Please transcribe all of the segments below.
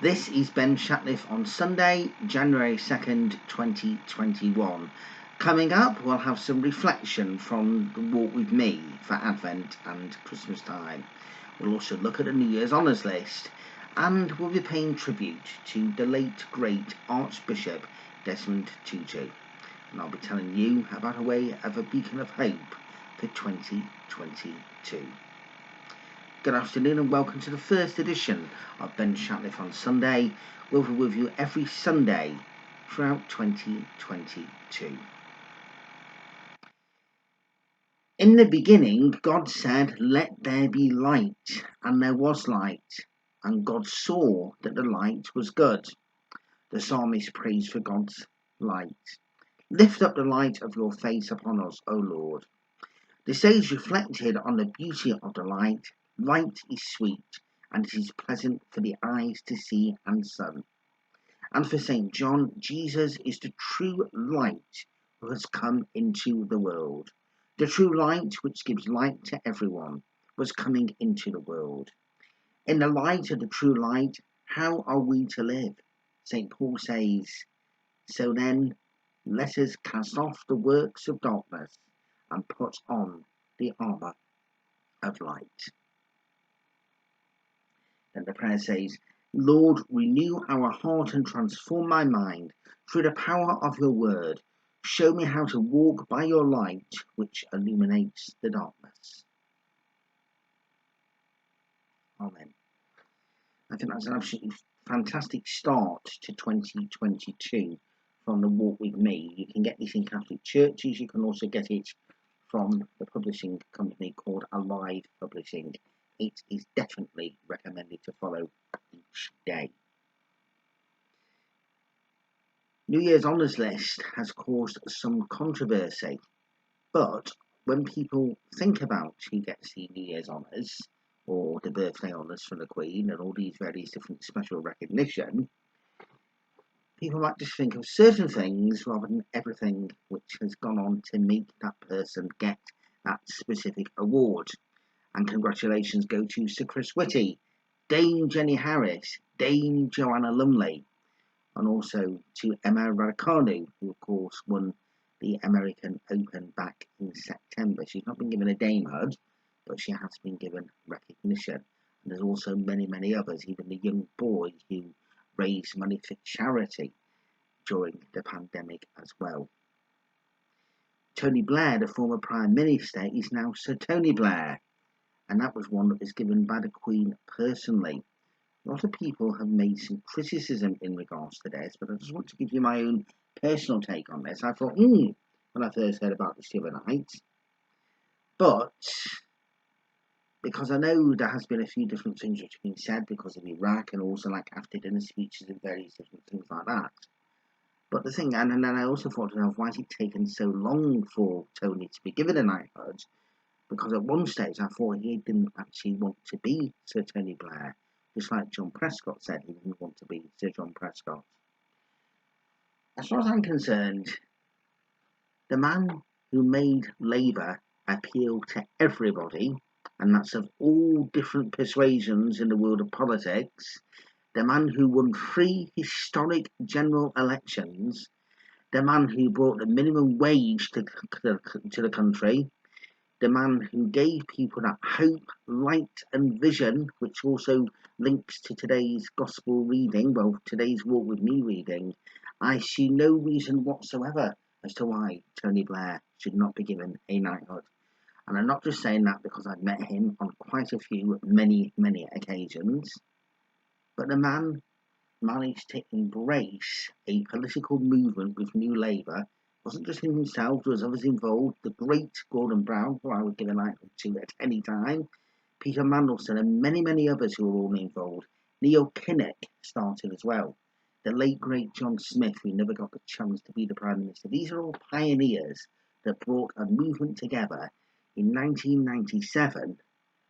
This is Shatliff on Sunday, January 2nd, 2021. Coming up, we'll have some reflection from the Walk With Me for Advent and Christmas time. We'll also look at a New Year's Honours list, and we'll be paying tribute to the late, great Archbishop Desmond Tutu. And I'll be telling you about a way of a beacon of hope for 2022. Good afternoon and welcome to the first edition of Shatliff on Sunday. We'll be with you every Sunday throughout 2022. In the beginning, God said, "Let there be light," and there was light, and God saw that the light was good. The psalmist prays for God's light. Lift up the light of your face upon us, O Lord. The sage reflected on the beauty of the light. Light is sweet, and it is pleasant for the eyes to see and sun. And for St. John, Jesus is the true light who has come into the world. The true light, which gives light to everyone, was coming into the world. In the light of the true light, how are we to live? St. Paul says, "So then, let us cast off the works of darkness and put on the armour of light." And the prayer says, "Lord, renew our heart and transform my mind through the power of your word. Show me how to walk by your light, which illuminates the darkness." Amen. I think that's an absolutely fantastic start to 2022 from the Walk With Me. You can get this in Catholic churches. You can also get it from the publishing company called Alive Publishing. It is definitely recommended to follow each day. New Year's Honours list has caused some controversy, but when people think about who gets the New Year's Honours or the birthday honours from the Queen and all these various different special recognition, people might just think of certain things rather than everything which has gone on to make that person get that specific award. And congratulations go to Sir Chris Whitty, Dame Jenny Harris, Dame Joanna Lumley, and also to Emma Raducanu, who of course won the American Open back in September. She's not been given a damehood, but she has been given recognition. And there's also many others, even the young boy who raised money for charity during the pandemic as well. Tony Blair, the former Prime Minister, is now Sir Tony Blair, and that was one that was given by the Queen personally. A lot of people have made some criticism in regards to this, but I just want to give you my own personal take on this. I thought, when I first heard about this the other night, but because I know there has been a few different things which have been said because of Iraq and also like after dinner speeches and various different things like that. But the thing, and then I also thought to myself, why has it taken so long for Tony to be given a knighthood? Because at one stage I thought he didn't actually want to be Sir Tony Blair, just like John Prescott said he didn't want to be Sir John Prescott. As far as I'm concerned, the man who made Labour appeal to everybody, and that's of all different persuasions in the world of politics, the man who won 3 historic general elections, the man who brought the minimum wage to the country, the man who gave people that hope, light and vision, which also links to today's gospel reading, well, today's Walk With Me reading. I see no reason whatsoever as to why Tony Blair should not be given a knighthood. And I'm not just saying that because I've met him on quite a few, many occasions, but the man managed to embrace a political movement with New Labour. It wasn't just him himself, there was others involved. The great Gordon Brown, who I would give a knighthood to at any time, Peter Mandelson, and many others who were all involved. Neil Kinnock started as well. The late great John Smith, who never got the chance to be the Prime Minister. These are all pioneers that brought a movement together in 1997,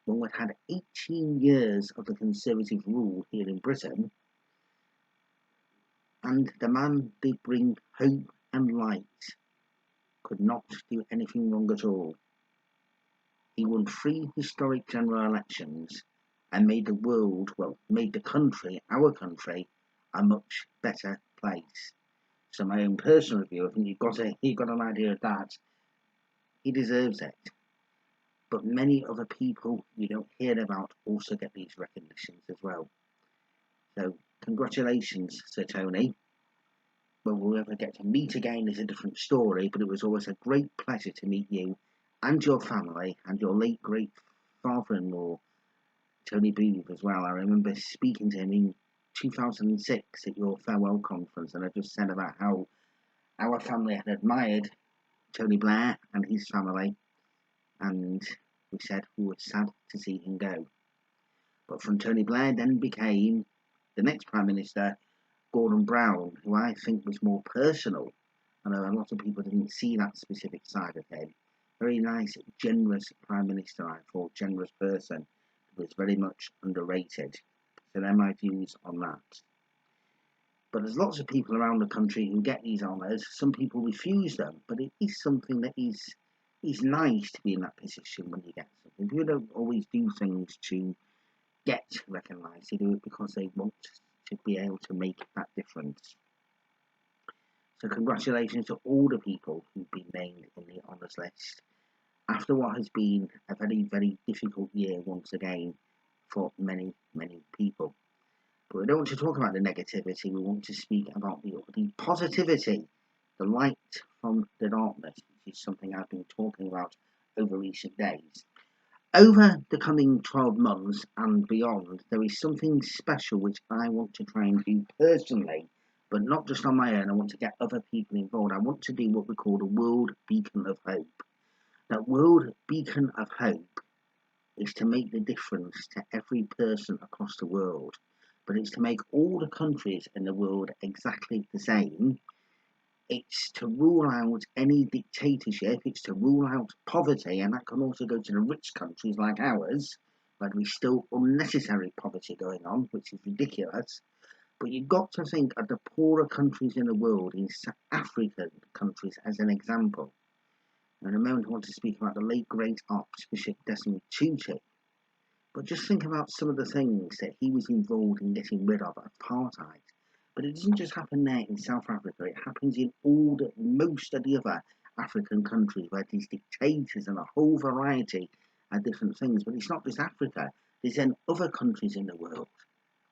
when we'd had 18 years of the Conservative rule here in Britain. And the man did bring hope and light, could not do anything wrong at all. He won 3 historic general elections, and made the world, well, made the country, our country, a much better place. So my own personal view, I think you've got an idea of that. He deserves it. But many other people you don't hear about also get these recognitions as well. So congratulations, Sir Tony. When we'll ever get to meet again is a different story, but it was always a great pleasure to meet you and your family and your late great father-in-law, Tony Booth, as well. I remember speaking to him in 2006 at your farewell conference, and I just said about how our family had admired Tony Blair and his family, and we said we were sad to see him go. But from Tony Blair then became the next Prime Minister, Gordon Brown, who I think was more personal. I know a lot of people didn't see that specific side of him. Very nice, generous Prime Minister, I thought, generous person, who was very much underrated. So they're my views on that. But there's lots of people around the country who get these honours. Some people refuse them, but it is something that is nice to be in that position when you get something. People don't always do things to get recognised. They do it because they want to be able to make that difference. So congratulations to all the people who've been named in the honours list after what has been a very, very difficult year once again for many, many people. But we don't want to talk about the negativity, we want to speak about the positivity, the light from the darkness, which is something I've been talking about over recent days. Over the coming 12 months and beyond, there is something special which I want to try and do personally, but not just on my own. I want to get other people involved. I want to do what we call the World Beacon of Hope. That World Beacon of Hope is to make the difference to every person across the world, but it's to make all the countries in the world exactly the same. It's to rule out any dictatorship, it's to rule out poverty, and that can also go to the rich countries like ours, where there's still unnecessary poverty going on, which is ridiculous. But you've got to think of the poorer countries in the world, in African countries as an example. And in a moment I want to speak about the late great Archbishop Desmond Tutu. But just think about some of the things that he was involved in getting rid of, apartheid. But it doesn't just happen there in South Africa, it happens in most of the other African countries where there's dictators and a whole variety of different things. But it's not just Africa, there's then other countries in the world.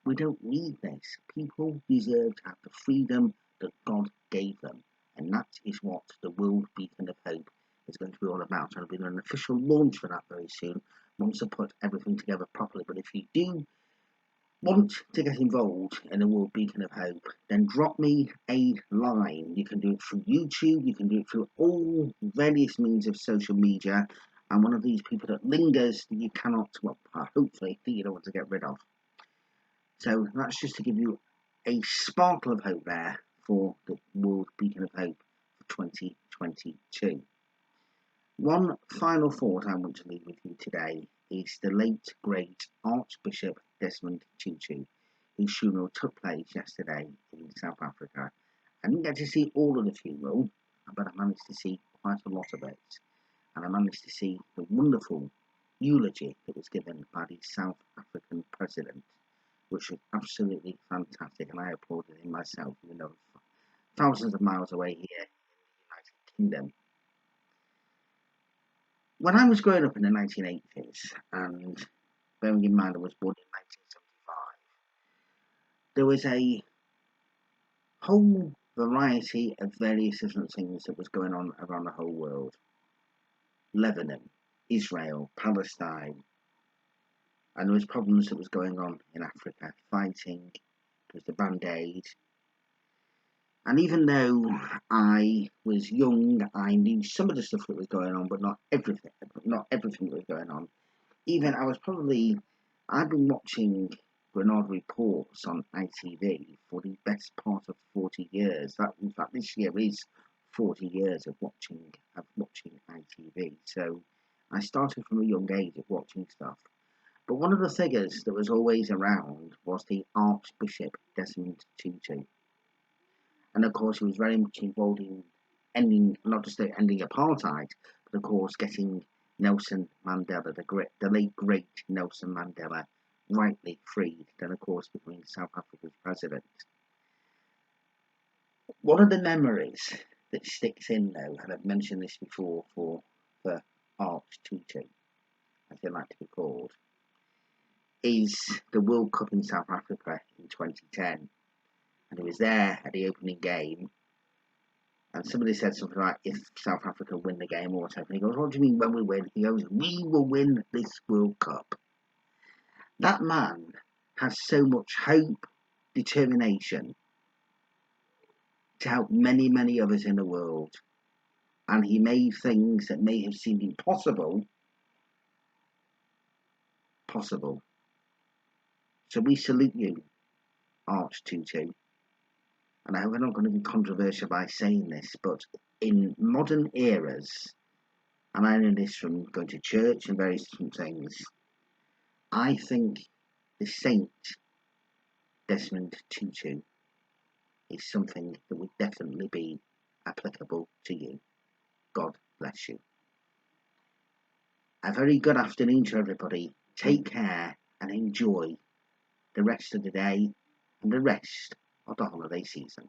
We don't need this. People deserve to have the freedom that God gave them. And that is what the World Beacon of Hope is going to be all about. I'll be doing an official launch for that very soon, once I put everything together properly. But if you do want to get involved in the World Beacon of Hope, then drop me a line. You can do it through YouTube, you can do it through all various means of social media. I'm one of these people that lingers that you cannot, well, hopefully, that you don't want to get rid of. So that's just to give you a sparkle of hope there for the World Beacon of Hope for 2022. One final thought I want to leave with you today is the late, great Archbishop Desmond Tutu, whose funeral took place yesterday in South Africa. I didn't get to see all of the funeral, but I managed to see quite a lot of it. And I managed to see the wonderful eulogy that was given by the South African president, which was absolutely fantastic, and I applauded him myself, even though thousands of miles away here in the United Kingdom. When I was growing up in the 1980s, and bearing in mind I was born in 1975, there was a whole variety of various different things that was going on around the whole world. Lebanon, Israel, Palestine, and there was problems that was going on in Africa, fighting, there was the Band-Aid. And even though I was young, I knew some of the stuff that was going on, but not everything that was going on. Even I've been watching Grenada Reports on ITV for the best part of 40 years. In fact, this year is 40 years of watching ITV. So I started from a young age of watching stuff. But one of the figures that was always around was the Archbishop Desmond Tutu. And of course, he was very much involved in not just ending apartheid, but of course getting Nelson Mandela, the late great Nelson Mandela, rightly freed, then of course becoming South Africa's president. One of the memories that sticks in though, and I've mentioned this before for Arch Tutu, as they like to be called, is the World Cup in South Africa in 2010. And he was there at the opening game, and somebody said something like, if South Africa win the game or whatever. And he goes, what do you mean when we win? He goes, we will win this World Cup. That man has so much hope, determination to help many, many others in the world. And he made things that may have seemed impossible, possible. So we salute you, Arch Tutu. And I hope I'm not going to be controversial by saying this, but in modern eras, and I know this from going to church and various different things, I think the Saint Desmond Tutu is something that would definitely be applicable to you. God bless you. A very good afternoon to everybody. Take care and enjoy the rest of the day and the rest of the holiday season.